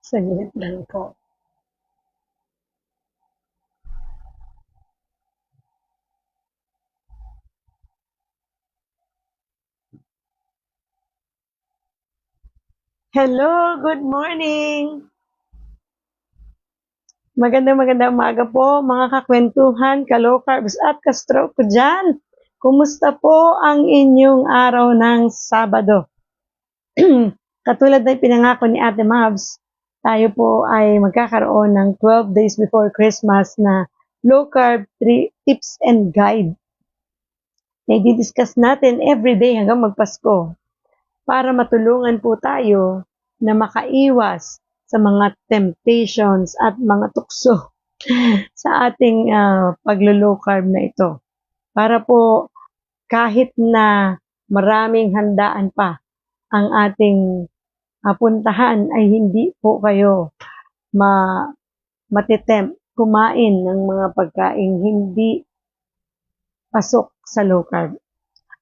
Saglit lang po. Hello, good morning! Magandang umaga po mga kakwentuhan, ka-low carbs at ka-stroke ko dyan. Kumusta po ang inyong araw ng Sabado? Katulad na pinangako ni Ate Mabs, tayo po ay magkakaroon ng 12 days before Christmas na low carb tips and guide. Na i-discuss natin everyday hanggang magpasko para matulungan po tayo na makaiwas sa mga temptations at mga tukso sa ating paglo-low carb na ito. Para po kahit na maraming handaan pa ang ating puntahan ay hindi po kayo matitempt kumain ng mga pagkaing hindi pasok sa low carb.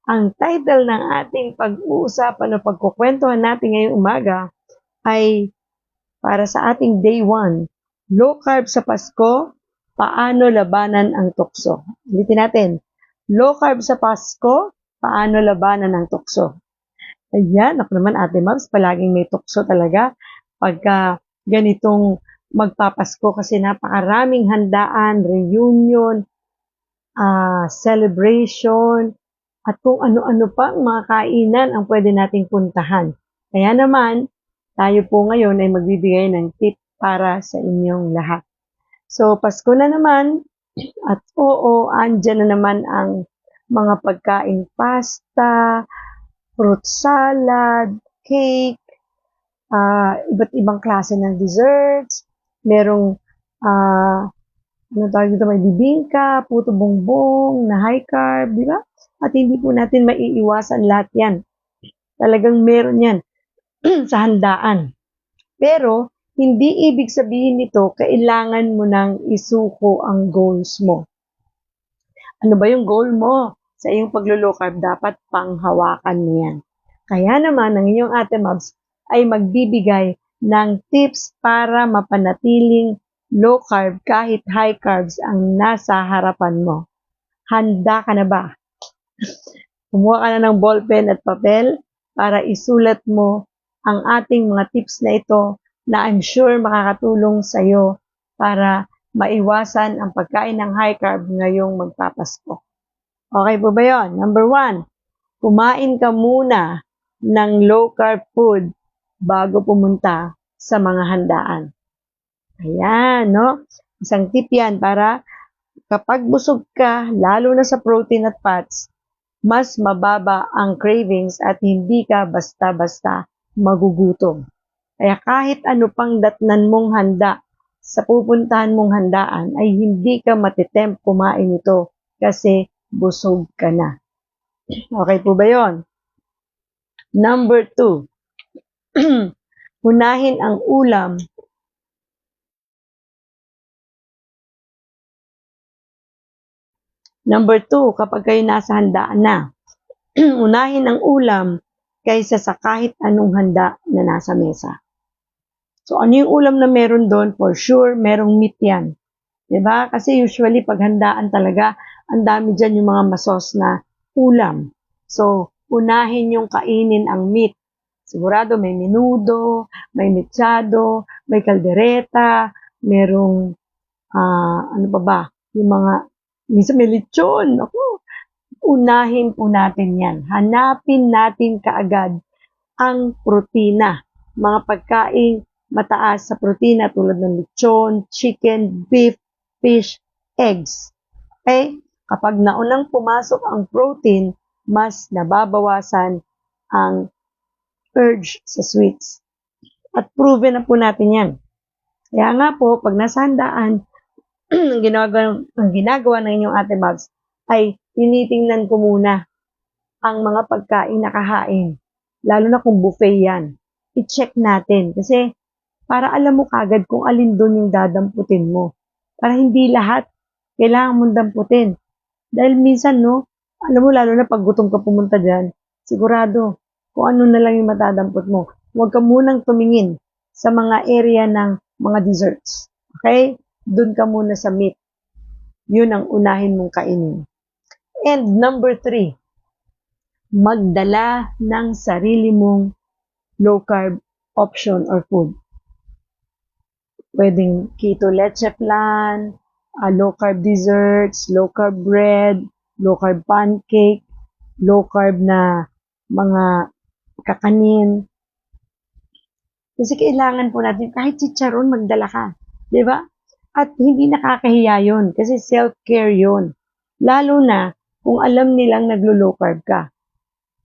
Ang title ng ating pag-uusapan o pagkukwentuhan natin ngayong umaga ay para sa ating day 1, low carb sa Pasko, paano labanan ang tukso? Ulitin natin, low carb sa Pasko, paano labanan ang tukso? Ayan, ako naman Ate Mabs, palaging may tukso talaga pagka ganitong magpapasko kasi napakaraming handaan, reunion, celebration, at kung ano-ano pa ang mga kainan ang pwede nating puntahan. Kaya naman, tayo po ngayon ay magbibigay ng tip para sa inyong lahat. So, Pasko na naman, at oo, andyan na naman ang mga pagkain pasta, fruit salad, cake, iba't ibang klase ng desserts, merong ano tawag dito, may bibingka, puto bongbong, na high carb, di ba? At hindi po natin maiiwasan lahat yan. Talagang meron yan sa handaan. Pero, hindi ibig sabihin nito, kailangan mo nang isuko ang goals mo. Ano ba yung goal mo sa iyong paglo-low carb? Dapat panghawakan mo yan. Kaya naman, ang inyong Ate Mabs ay magbibigay ng tips para mapanatiling low carb kahit high carbs ang nasa harapan mo. Handa ka na ba? Kumuha ka na ng ballpen at papel para isulat mo ang ating mga tips na ito na I'm sure makakatulong sa iyo para maiwasan ang pagkain ng high carb ngayong magpapasko. Okay po ba yun? Number 1, kumain ka muna ng low carb food bago pumunta sa mga handaan. Ayan, no? Isang tip yan para kapag busog ka, lalo na sa protein at fats, mas mababa ang cravings at hindi ka basta-basta magugutom. Kaya kahit ano pang datnan mong handa sa pupuntahan mong handaan ay hindi ka matitempt kumain ito kasi busog ka na. Okay po ba yon? Number 2, unahin ang ulam. Number 2, kapag kayo nasa handaan na, unahin ang ulam kaysa sa kahit anong handa na nasa mesa. So, ano yung ulam na meron doon? For sure, merong meat yan. Diba? Kasi usually, pag handaan talaga, ang dami dyan yung mga masos na ulam. So, unahin yung kainin ang meat. Sigurado may menudo, may mechado, may kaldereta, merong, ano pa ba? Yung mga, minsan may lechon. Ako, unahin po natin yan. Hanapin natin kaagad ang protina. Mga pagkain mataas sa protina tulad ng lechon, chicken, beef, fish, eggs. Okay? Kapag naunang pumasok ang protein, mas nababawasan ang urge sa sweets. At proven na po natin yan. Kaya nga po, pag nasa handaan, ang ginagawa ng inyong Ate Mabs ay tinitingnan ko muna ang mga pagkain na kahain. Lalo na kung buffet yan. I-check natin. Kasi para alam mo kagad kung alin doon yung dadamputin mo. Para hindi lahat kailangan mong damputin. Dahil minsan, no, alam mo, lalo na pag gutom ka pumunta dyan, sigurado, kung ano na lang yung matadampot mo. Huwag ka munang tumingin sa mga area ng mga desserts. Okay? Doon ka muna sa meat. Yun ang unahin mong kainin. And number 3, magdala ng sarili mong low carb option or food. Pwedeng keto leche flan, low carb desserts, low carb bread, low carb pancake, low carb na mga kakanin. Kasi kailangan po natin kahit chicharon magdala ka, 'di ba? At hindi nakakahiya 'yon kasi self-care 'yon. Lalo na kung alam nilang naglo-low carb ka.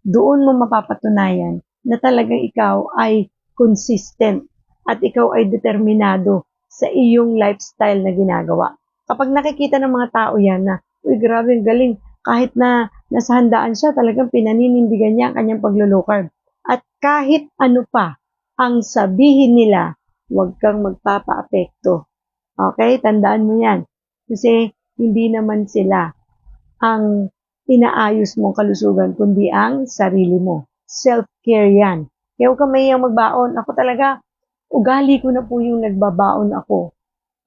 Doon mo mapapatunayan na talagang ikaw ay consistent at ikaw ay determinado sa iyong lifestyle na ginagawa. Kapag nakikita ng mga tao yan na, uy, grabe, galing. Kahit na nasa handaan siya, talagang pinaninindigan niya ang kanyang paglo-low carb. At kahit ano pa ang sabihin nila, huwag kang magpapa-apekto. Okay? Tandaan mo yan. Kasi hindi naman sila ang inaayos mong kalusugan, kundi ang sarili mo. Self-care yan. Kaya huwag kang mahiyang magbaon. Ako talaga, ugali ko na po yung nagbabaon ako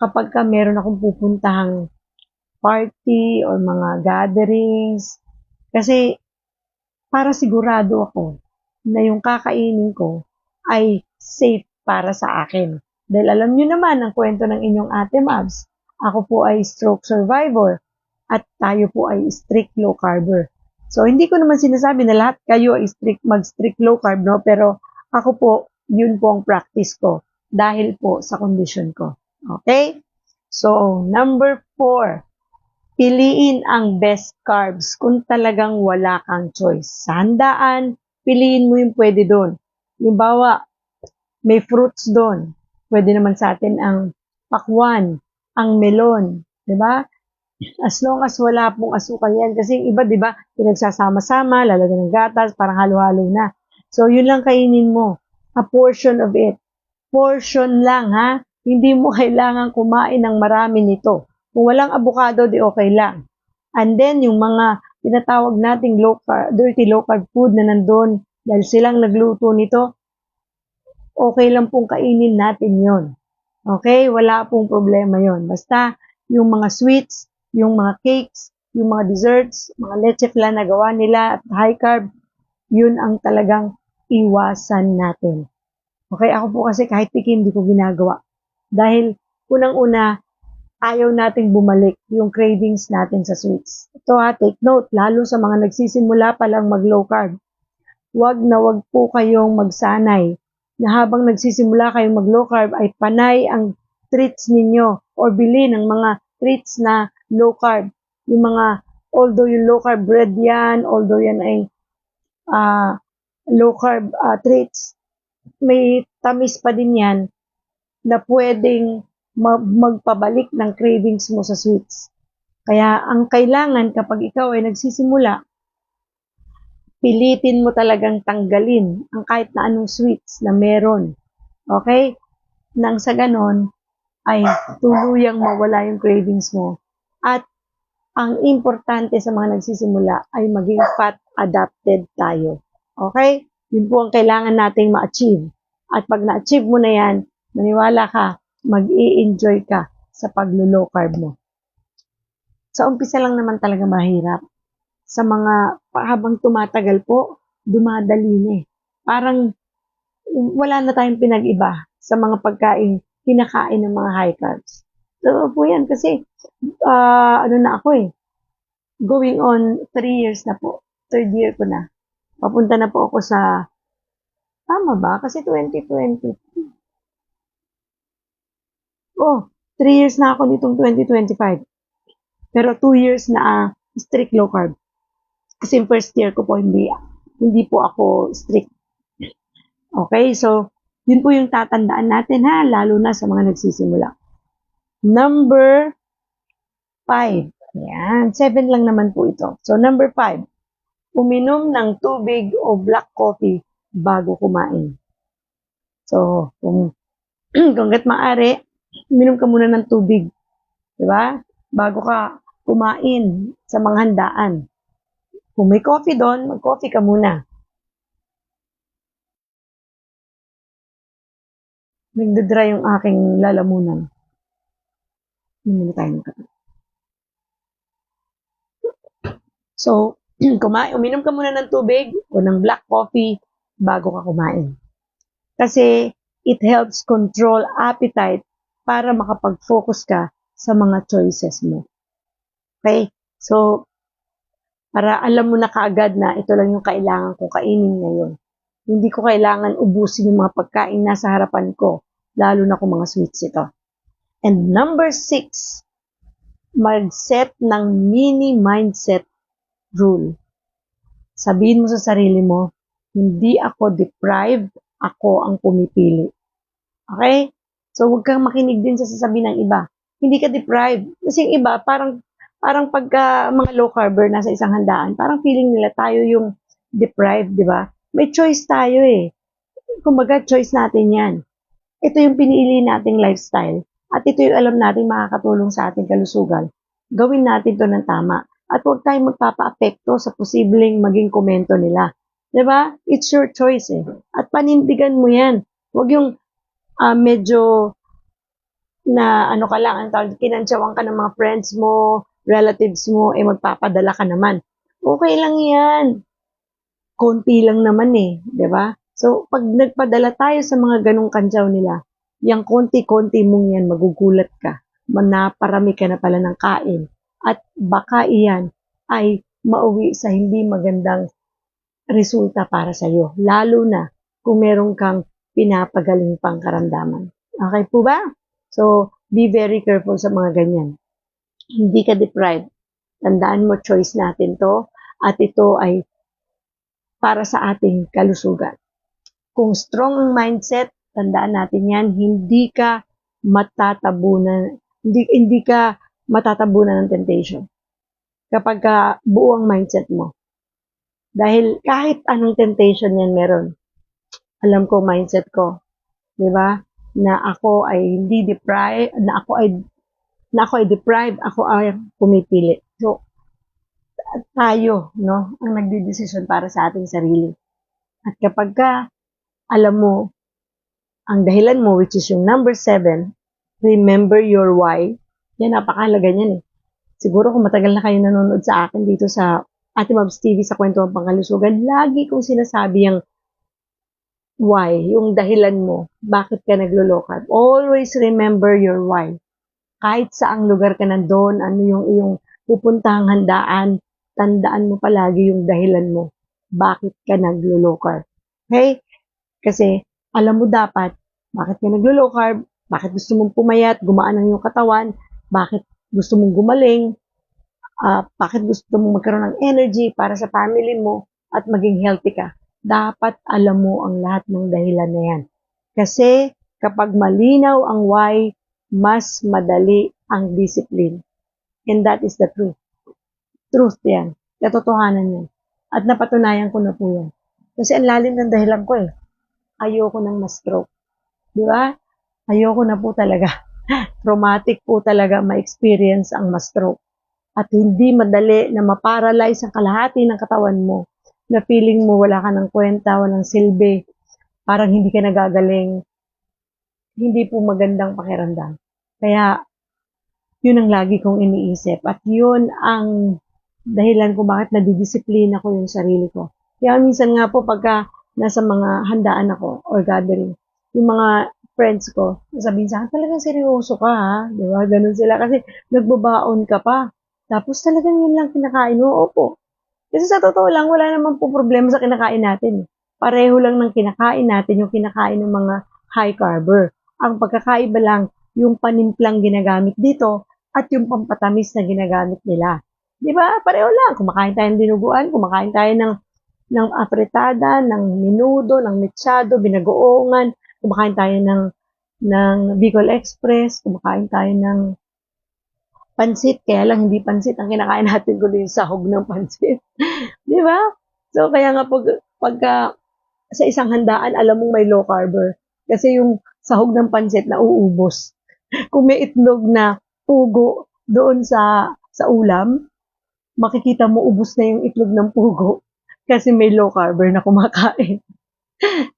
kapag ka meron akong pupuntahang party or mga gatherings. Kasi para sigurado ako na yung kakainin ko ay safe para sa akin. Dahil alam nyo naman ang kwento ng inyong ate Mabs. Ako po ay stroke survivor at tayo po ay strict low carber. So, hindi ko naman sinasabi na lahat kayo ay mag-strict low carb, no? Pero ako po, yun po ang practice ko dahil po sa condition ko. Okay? So, number 4, piliin ang best carbs kung talagang wala kang choice. Sa handaan, piliin mo yung pwede doon. Halimbawa, may fruits doon. Pwede naman sa atin ang pakwan, ang melon, di ba? As long as wala pong asukal yan. Kasi yung iba, di ba, pinagsasama-sama, lalagyan ng gatas, parang halo-halo na. So, yun lang kainin mo. A portion of it. Portion lang, ha? Hindi mo kailangan kumain ng marami nito. Kung walang avocado, di okay lang. And then, yung mga tinatawag nating dirty low carb food na nandun, dahil silang nagluto nito, okay lang pong kainin natin yon. Okay? Wala pong problema yon. Basta, yung mga sweets, yung mga cakes, yung mga desserts, mga leche flan na gawa nila at high carb, yun ang talagang iwasan natin. Okay, ako po kasi kahit tikim, hindi ko ginagawa. Dahil unang-una, ayaw nating bumalik yung cravings natin sa sweets. Ito ha, take note, lalo sa mga nagsisimula pa lang mag-low carb. Wag na wag po kayong magsanay na habang nagsisimula kayong mag-low carb ay panay ang treats ninyo or bili ng mga treats na low carb. Yung mga, although yung low carb bread yan, although yan ay low carb treats, may tamis pa din yan na pwedeng magpabalik ng cravings mo sa sweets. Kaya ang kailangan kapag ikaw ay nagsisimula, pilitin mo talagang tanggalin ang kahit na anong sweets na meron. Okay? Nang sa ganon, ay tuluyang mawala yung cravings mo. At ang importante sa mga nagsisimula ay maging fat adapted tayo. Okay? Yun po ang kailangan nating ma-achieve. At pag na-achieve mo na yan, maniwala ka, mag-i-enjoy ka sa paglo-low carb mo. Sa umpisa lang naman talaga mahirap. Sa mga habang tumatagal po, dumadali na eh. Parang wala na tayong pinag-iba sa mga pagkain, kinakain ng mga high carbs. So po yan kasi ano na ako eh, going on 3 years na po. 3rd year ko na. Papunta na po ako sa, tama ba? Kasi 2020. Oh, 3 years na ako nitong 2025. Pero 2 years na strict low carb. Kasi first year ko po hindi po ako strict. Okay, so yun po yung tatandaan natin ha, lalo na sa mga nagsisimula. Number 5. Yan, 7 lang naman po ito. So number 5, uminom ng tubig o black coffee bago kumain. So, kung hangga't maaari, uminom ka muna ng tubig. Diba? Bago ka kumain sa mga handaan. Kung may coffee doon, mag-coffee ka muna. Nagda-dry yung aking lalamunan. Hindi tayo magkatabi. So, uminom ka muna ng tubig o ng black coffee bago ka kumain. Kasi it helps control appetite para makapag-focus ka sa mga choices mo. Okay? So, para alam mo na kaagad na ito lang yung kailangan kong kainin ngayon. Hindi ko kailangan ubusin yung mga pagkain nasa harapan ko, lalo na kung mga sweets ito. And number 6, mag-set ng mini mindset rule. Sabihin mo sa sarili mo, hindi ako deprived, ako ang pumipili. Okay? So, huwag kang makinig din sa sasabihin ng iba. Hindi ka deprived. Kasi yung iba, parang pagka mga low carber nasa isang handaan, parang feeling nila tayo yung deprived, di ba? May choice tayo eh. Kumbaga, choice natin yan. Ito yung pinili nating lifestyle. At ito yung alam natin makakatulong sa ating kalusugan. Gawin natin to ng tama. At huwag tayong magpapa-apekto sa posibleng maging komento nila. Diba? It's your choice eh. At panindigan mo yan. Huwag yung medyo na ano ka lang, kinantsawan ka ng mga friends mo, relatives mo, magpapadala ka naman. Okay lang yan. Konti lang naman eh. Diba? So, pag nagpadala tayo sa mga ganong kantsaw nila, yung konti-konti mong yan, magugulat ka. Naparami ka na pala ng kain. At baka iyan ay mauwi sa hindi magandang resulta para sa iyo. Lalo na kung meron kang pinapagaling pang karamdaman. Okay po ba? So, be very careful sa mga ganyan. Hindi ka deprived. Tandaan mo, choice natin to. At ito ay para sa ating kalusugan. Kung strong ang mindset, tandaan natin yan, hindi ka matatabunan ng temptation. Kapag buo ang mindset mo. Dahil kahit anong temptation yan meron, alam ko mindset ko, 'di ba? Na ako ay hindi deprived, na ako ay deprived, ako ay pumipili. So tayo, no, ang nagdedesisyon para sa ating sarili. At kapag alam mo ang dahilan mo, which is yung number 7, remember your why. Yan, napakahalaga niyan eh. Siguro kung matagal na kayo nanonood sa akin dito sa Ate Mabs TV sa Kwentuhan Pangkalusugan, lagi kong sinasabi yung why, yung dahilan mo, bakit ka naglo-low-carb. Always remember your why. Kahit saang lugar ka nandoon, ano yung iyong pupuntahang handaan, tandaan mo palagi yung dahilan mo, bakit ka naglo-low-carb. Okay? Kasi alam mo dapat, bakit ka naglo-low carb, bakit gusto mong pumayat, gumaan ang iyong katawan, bakit gusto mong gumaling, bakit gusto mong magkaroon ng energy para sa family mo at maging healthy ka. Dapat alam mo ang lahat ng dahilan na yan. Kasi kapag malinaw ang why, mas madali ang discipline. And that is the truth. Truth yan. Katotohanan yan. At napatunayan ko na po yan. Kasi ang lalim ng dahilan ko eh. Ayoko nang ma-stroke. Di ba? Ayoko na po talaga. Traumatic po talaga ma-experience ang ma-stroke. At hindi madali na ma-paralyze ang kalahati ng katawan mo na feeling mo wala ka ng kwenta, walang silbi, parang hindi ka nagagaling. Hindi po magandang pakiramdam. Kaya, yun ang lagi kong iniisip. At yun ang dahilan kung bakit nadidisiplina ko yung sarili ko. Kaya minsan nga po pagka nasa mga handaan ako or gathering, yung mga friends ko, sabihin sa akin, talagang seryoso ka ha? Di ba? Ganun sila kasi nagbabaon ka pa. Tapos talagang yun lang kinakain mo, opo. Kasi sa totoo lang, wala naman po problema sa kinakain natin. Pareho lang ng kinakain natin yung kinakain ng mga high carber. Ang pagkakaiba lang, yung panimplang ginagamit dito at yung pampatamis na ginagamit nila. Di ba? Pareho lang. Kumakain tayo ng dinuguan, kumakain tayo ng apretada, ng minudo, ng mechado, binagoongan, kumakain tayo ng Bicol Express, kumakain tayo ng pansit, kaya lang hindi pansit ang kinakain natin kundi yung sahog ng pansit. Di ba? So, kaya nga pagka sa isang handaan, alam mong may low carber. Kasi yung sahog ng pansit na uubos. Kung may itlog na pugo doon sa ulam, makikita mo ubos na yung itlog ng pugo kasi may low carber na kumakain.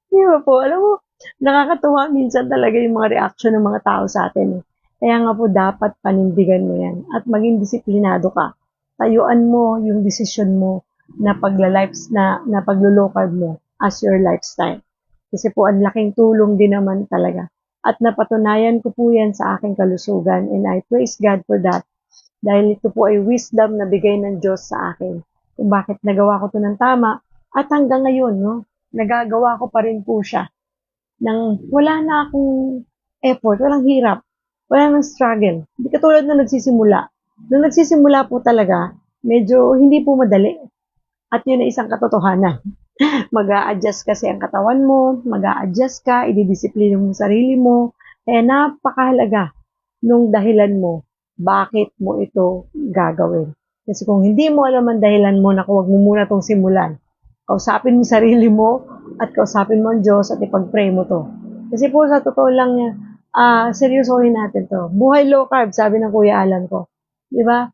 Di ba po? Alam mo, Nakakatuwa minsan talaga yung mga reaction ng mga tao sa atin. Kaya nga po dapat panindigan mo yan at maging disiplinado ka. Tayuan mo yung desisyon mo na na paglo-low carb mo as your lifestyle. Kasi po ang laking tulong din naman talaga. At napatunayan ko po yan sa aking kalusugan and I praise God for that. Dahil ito po ay wisdom na bigay ng Diyos sa akin. Kung bakit nagawa ko to ng tama at hanggang ngayon, no, nagagawa ko pa rin po siya nang wala na akong effort, walang hirap, wala nang struggle. Hindi katulad nung nagsisimula. Nung nagsisimula po talaga, medyo hindi po madali. At yun ay isang katotohanan. Mag-a-adjust kasi ang katawan mo, mag-a-adjust ka, ididisiplina mo sarili mo. Kaya napakahalaga nung dahilan mo, bakit mo ito gagawin. Kasi kung hindi mo alam ang dahilan mo, naku, huwag mo muna itong simulan. Kausapin mo sarili mo at kausapin mo ang Diyos at ipag-pray mo to. Kasi po sa totoo lang, seryosohin natin to. Buhay low carb, sabi ng Kuya Alan ko. Di ba?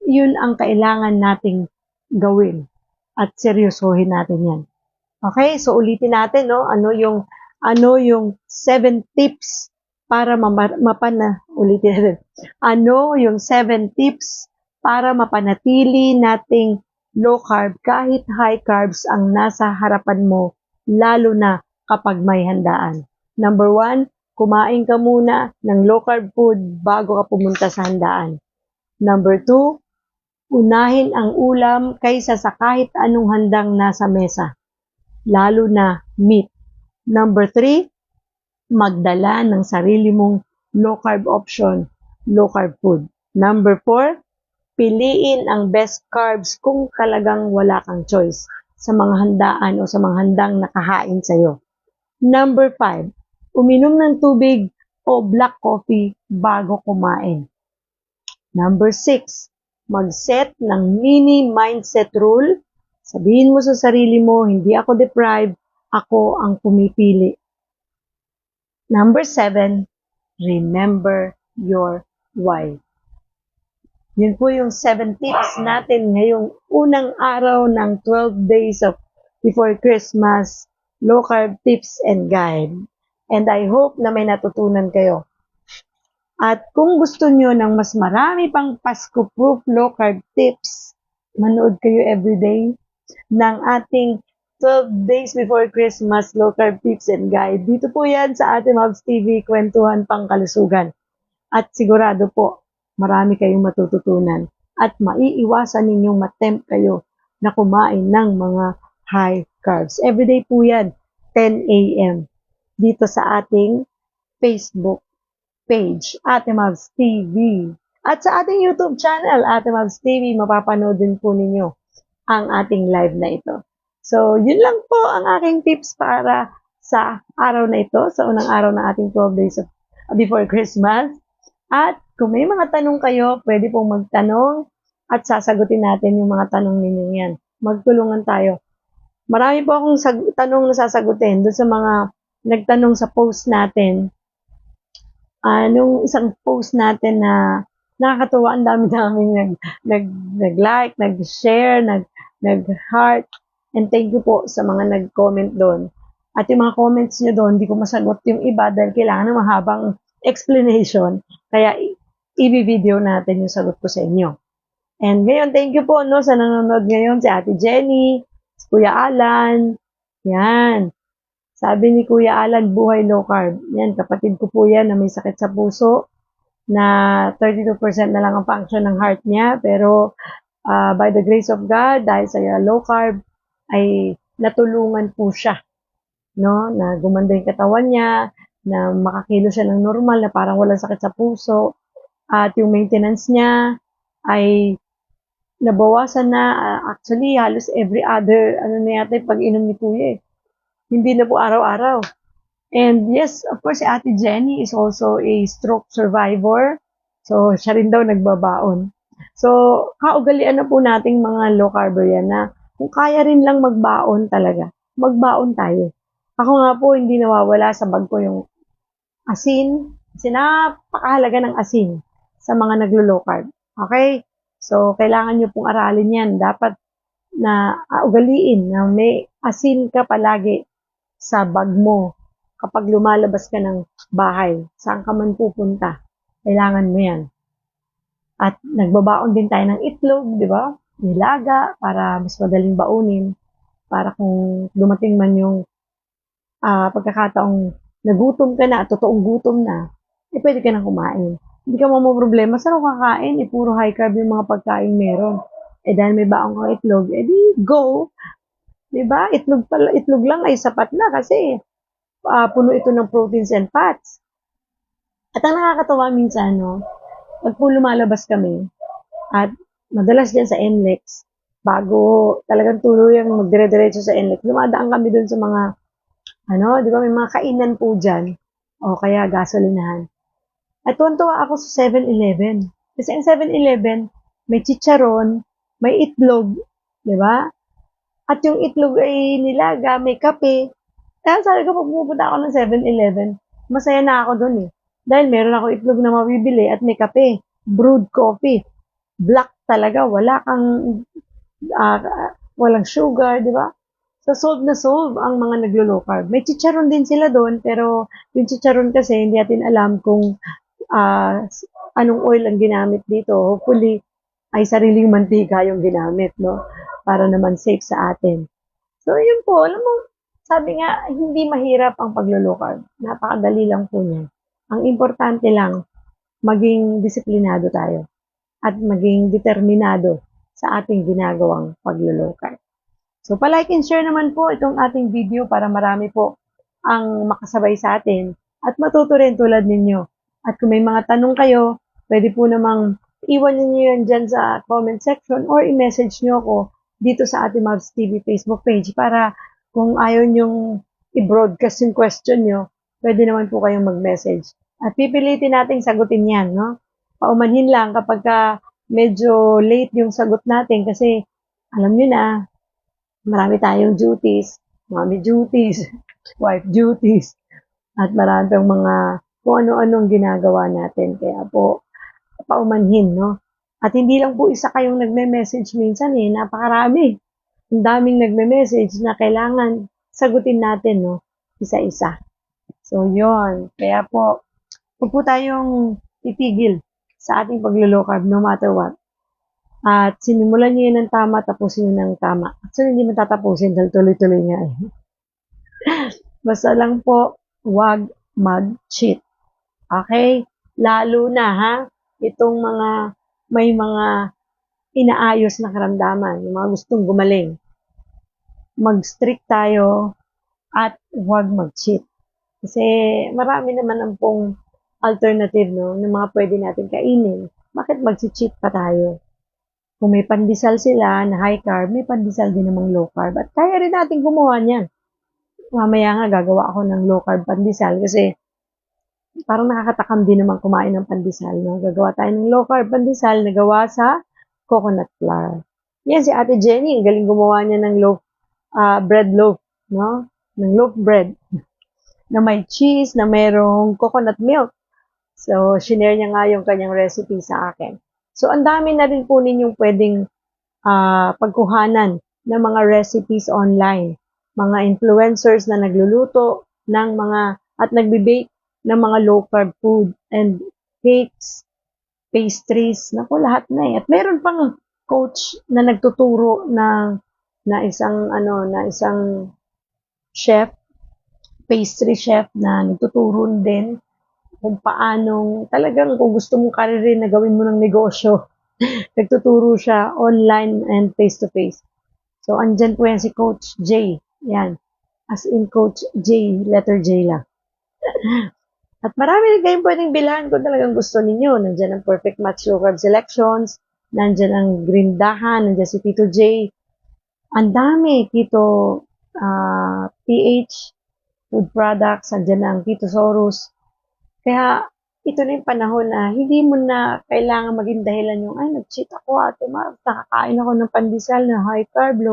Yun ang kailangan nating gawin at seryosohin natin yan. Okay, so ulitin natin, no? Ano yung 7 tips para ulitin natin. Ano yung 7 tips para mapanatili nating low carb kahit high carbs ang nasa harapan mo, lalo na kapag may handaan. Number 1, kumain ka muna ng low carb food bago ka pumunta sa handaan. Number 2, unahin ang ulam kaysa sa kahit anong handang nasa mesa, lalo na meat. Number 3, magdala ng sarili mong low carb option, low carb food. Number 4, piliin ang best carbs kung talagang wala kang choice sa mga handaan o sa mga handang nakahain sa'yo. Number 5, uminom ng tubig o black coffee bago kumain. Number 6, mag-set ng mini mindset rule. Sabihin mo sa sarili mo, hindi ako deprived, ako ang pumipili. Number 7, remember your why. Yun po yung 7 tips natin ngayong unang araw ng 12 days of before Christmas, low carb tips and guide. And I hope na may natutunan kayo. At kung gusto nyo ng mas marami pang Pasko-proof low carb tips, manood kayo everyday ng ating 12 days before Christmas low carb tips and guide. Dito po yan sa ating Mavs TV, Kwentuhan Pangkalusugan. At sigurado po, marami kayong matututunan at maiiwasan ninyong matempt kayo na kumain ng mga high carbs. Everyday po yan, 10 a.m. dito sa ating Facebook page, Ate Mavs TV. At sa ating YouTube channel, Ate Mavs TV, mapapanood din po ninyo ang ating live na ito. So, yun lang po ang aking tips para sa araw na ito, sa unang araw ng ating 12 days before Christmas. At kung may mga tanong kayo, pwede pong magtanong at sasagutin natin yung mga tanong ninyo yan. Magtulungan tayo. Marami po akong tanong na sasagutin doon sa mga nagtanong sa post natin. Nung isang post natin na nakakatuwa, ang dami namin nag-like, nag-share, nag-heart. And thank you po sa mga nag-comment doon. At yung mga comments nyo doon, hindi ko masagot yung iba dahil kailangan ng mahabang explanation. Kaya i-video natin yung sagot ko sa inyo. And ngayon, thank you po no, sa nanonood ngayon, si Ate Jenny, si Kuya Alan. Yan. Sabi ni Kuya Alan, buhay low carb. Yan, kapatid ko po yan na may sakit sa puso na 32% na lang ang function ng heart niya. Pero by the grace of God, dahil sa low carb, ay natulungan po siya. No? Na gumanda yung katawan niya, na makakilo siya ng normal, na parang walang sakit sa puso. At yung maintenance niya ay nabawasan na. Actually, halos every other, na yata yung pag-inom ni Kuya eh. Hindi na po araw-araw. And yes, of course, si Ate Jenny is also a stroke survivor. So, siya rin daw nagbabaon. So, kaugalian na po nating mga low carb yan na kung kaya rin lang magbaon talaga, magbaon tayo. Ako nga po, hindi nawawala sa bag ko yung asin. Kasi napakahalaga ng asin sa mga naglo-low carb. Okay? So, kailangan nyo pong aralin yan. Dapat na ugaliin na may asin ka palagi sa bag mo kapag lumalabas ka ng bahay, saan ka man pupunta, kailangan mo yan. At nagbabaon din tayo ng itlog, di ba? Nilaga para mas madaling baunin. Para kung dumating man yung pagkakataong nagutom ka na at totoong gutom na, pwede ka nang kumain. Hindi ka problema saan ako kakain? Puro high carb yung mga pagkain meron. Dahil may baong kang itlog, di go! Di ba? Itlog lang ay sapat na kasi puno ito ng proteins and fats. At ang nakakatawa minsan, no, pag po lumalabas kami, at madalas dyan sa NLEX, bago talagang tuluyang magdire-diretso sa NLEX, dumadaan kami dun sa mga, di ba, may mga kainan po dyan, o kaya gasolinahan. At tuwan-tuwa ako sa 7-Eleven. Kasi ang 7-Eleven, may chicharon, may itlog, di ba? At yung itlog ay nilaga, may kape. Kaya sabi ko, pag pupunta ako ng 7-Eleven, masaya na ako dun eh. Dahil meron ako itlog na mabibili at may kape, brewed coffee. Black talaga, walang sugar, di ba? So, solve na solve ang mga naglo-low carb. May chicharon din sila doon, pero yung chicharon kasi hindi natin alam kung anong oil ang ginamit dito. Hopefully, ay sariling mantika yung ginamit, no? Para naman safe sa atin. So, yun po, alam mo, sabi nga, hindi mahirap ang paglo-low carb. Napakadali lang po niyan. Ang importante lang, maging disiplinado tayo at maging determinado sa ating ginagawang paglo-low carb. So, palike and share naman po itong ating video para marami po ang makasabay sa atin at matuto rin tulad ninyo. At kung may mga tanong kayo, pwede po namang iwan niyo yan dyan sa comment section or i-message nyo ako dito sa ating Mavs TV Facebook page para kung ayaw nyong i-broadcast yung question nyo, pwede naman po kayong mag-message. At pipilitin nating sagutin yan, no? Paumanhin lang kapag medyo late yung sagot natin kasi alam nyo na, marami tayong duties, mommy duties, wife duties, at marami pang mga kung ano-anong ginagawa natin. Kaya po, paumanhin, no? At hindi lang po isa kayong nagme-message minsan napakarami. Ang daming nagme-message na kailangan sagutin natin, no? Isa-isa. So, yon. Kaya po, huwag po tayong titigil sa ating paglo-low carb no matter what. At sinimulan niyo yan ng tama, tapusin niyo ng tama. Actually, hindi matatapusin dahil tuloy-tuloy nga eh. Basta lang po, huwag mag-cheat. Okay? Lalo na ha, itong may mga inaayos na karamdaman, yung mga gustong gumaling. Mag-strict tayo at huwag mag-cheat. Kasi marami naman ang pong alternative, no, ng mga pwede natin kainin. Bakit mag-cheat pa tayo? Kung may pandesal sila na high carb, may pandesal din namang low carb. At kaya rin natin gumawa niyan. Mamaya nga gagawa ako ng low carb pandesal kasi parang nakakatakam din naman kumain ng pandesal. No? Gagawa tayo ng low carb pandesal na gawa sa coconut flour. Yan si Ate Jenny, ang galing gumawa niya ng bread loaf, no? Ng loaf bread na may cheese, na merong coconut milk. So, shinare niya nga yung kanyang recipe sa akin. So, ang dami na rin po ninyong pwedeng pagkuhanan ng mga recipes online. Mga influencers na nagluluto ng at nagbe-bake ng mga low carb food and cakes, pastries, naku, lahat na eh. At meron pang coach na nagtuturo na isang chef, pastry chef na nagtuturo din kung paanong, talagang kung gusto mong career na gawin mo ng negosyo, nagtuturo siya online and face-to-face. So, andyan po yan si Coach J. Yan. As in Coach J, letter J lang. At marami rin kayong pwedeng bilhan kung talagang gusto ninyo. Nandyan ang Perfect Match Low Carb Selections, nandyan ang Grindahan, nandyan si Tito J. Ang dami, Tito PH, food products, nandyan ang Tito Saurus. Kaya, ito na yung panahon na hindi mo na kailangan maging dahilan yung, ay, nag-cheat ako, ate, nakakain ako ng pandesal na high carb,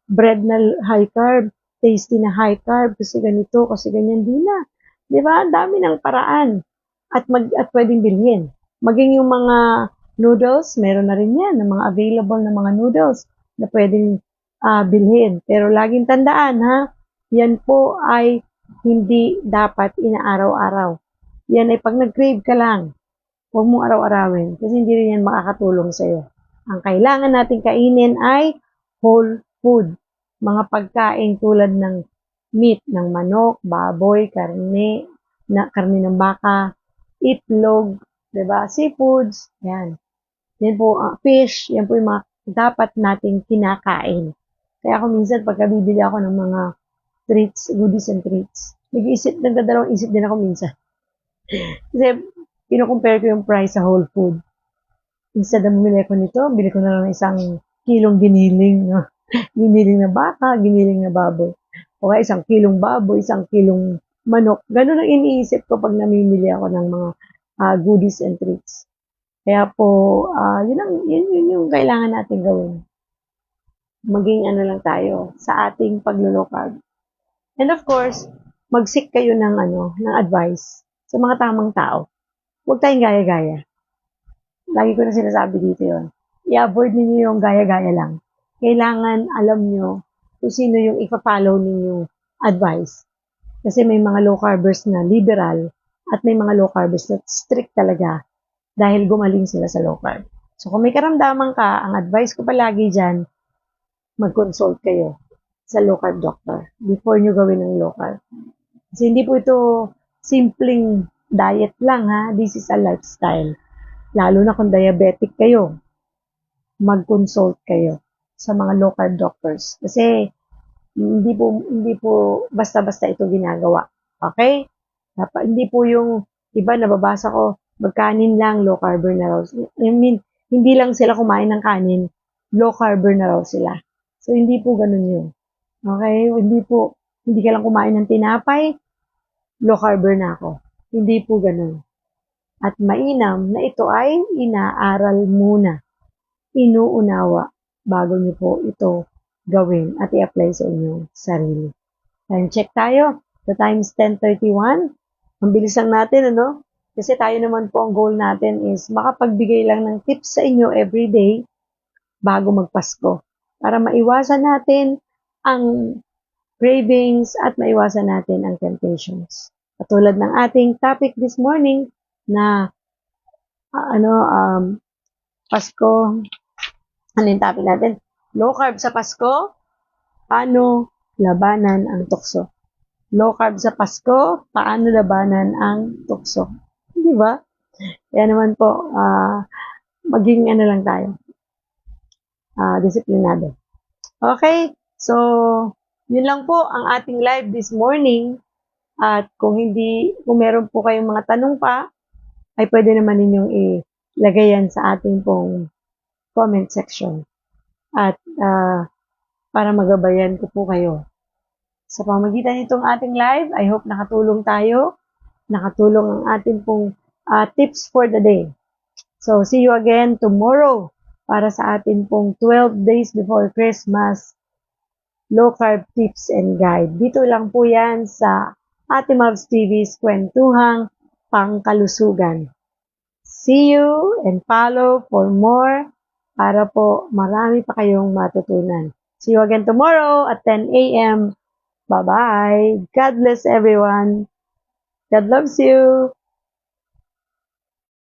bread na high carb, tasty na high carb, kasi ganito, kasi ganyan, di na. Di ba? Ang dami ng paraan at pwedeng bilhin. Maging yung mga noodles, meron na rin yan, ng mga available na mga noodles na pwedeng bilhin. Pero laging tandaan, ha, yan po ay hindi dapat inaaraw-araw. Yan ay pag nag-crave ka lang, huwag mong araw-arawin kasi hindi rin yan makakatulong sa'yo. Ang kailangan natin kainin ay whole food. Mga pagkain tulad ng meat ng manok, baboy, karne ng baka, itlog, 'di ba? Seafoods, yan. Yan po, fish, yan po yung mga dapat nating kinakain. Kaya ako minsan pagka bibili ako ng mga treats, goodies and treats, nagdadalawang isip din ako minsan. Kasi kino-compare ko yung price sa whole food. Instead na bumili ko nito, bili ko na lang ng isang kilong giniling, no? Giniling na baka, giniling na baboy. O kaya isang kilong baboy, isang kilong manok. Ganun ang iniisip ko pag namimili ako ng mga goodies and treats. Kaya po, yun yung kailangan natin gawin. Maging ano lang tayo sa ating paglululow carb. And of course, mag-seek kayo ng advice sa mga tamang tao. Huwag tayong gaya-gaya. Lagi ko na sinasabi dito yun. I-avoid ninyo yung gaya-gaya lang. Kailangan alam nyo kung sino yung ipa-follow ninyong advice. Kasi may mga low carbers na liberal at may mga low carbers na strict talaga dahil gumaling sila sa low carb. So kung may karamdaman ka, ang advice ko palagi dyan, mag-consult kayo sa low carb doctor before nyo gawin ng low carb. Kasi hindi po ito simpleng diet lang ha. This is a lifestyle. Lalo na kung diabetic kayo, mag-consult kayo sa mga low carb doctors. Kasi hindi po basta-basta ito ginagawa. Okay? Hindi po yung iba nababasa ko, magkanin lang, low carb na raw. I mean, hindi lang sila kumain ng kanin, low carb na raw sila. So, hindi po ganun yun. Okay? Hindi ka lang kumain ng tinapay, low carb na ako. Hindi po ganun. At mainam na ito ay inaaral muna, inuunawa bago niyo po ito gawin at i-apply sa inyong sarili. Time check tayo. The time is 10:31. Ang bilis lang natin, ano? Kasi tayo naman po ang goal natin is makapagbigay lang ng tips sa inyo everyday bago magpasko para maiwasan natin ang cravings at maiwasan natin ang temptations. Katulad ng ating topic this morning na Pasko. Ano yung topic natin? Low carb sa Pasko, paano labanan ang tukso? Low carb sa Pasko, paano labanan ang tukso? Di ba? Kaya naman po, maging lang tayo, disiplinado. Okay, so, yun lang po ang ating live this morning. At kung meron po kayong mga tanong pa, ay pwede naman ninyong ilagay yan sa ating pong comment section. At para magabayan ko po kayo. Sa pamagitan nitong ating live, I hope nakatulong tayo. Nakatulong ang ating pong tips for the day. So, see you again tomorrow para sa ating pong 12 days before Christmas low carb tips and guide. Dito lang po yan sa Ate Mavs TV's Kwentuhang Pangkalusugan. See you and follow for more para po marami pa kayong matutunan. See you again tomorrow at 10 a.m. Bye-bye. God bless everyone. God loves you.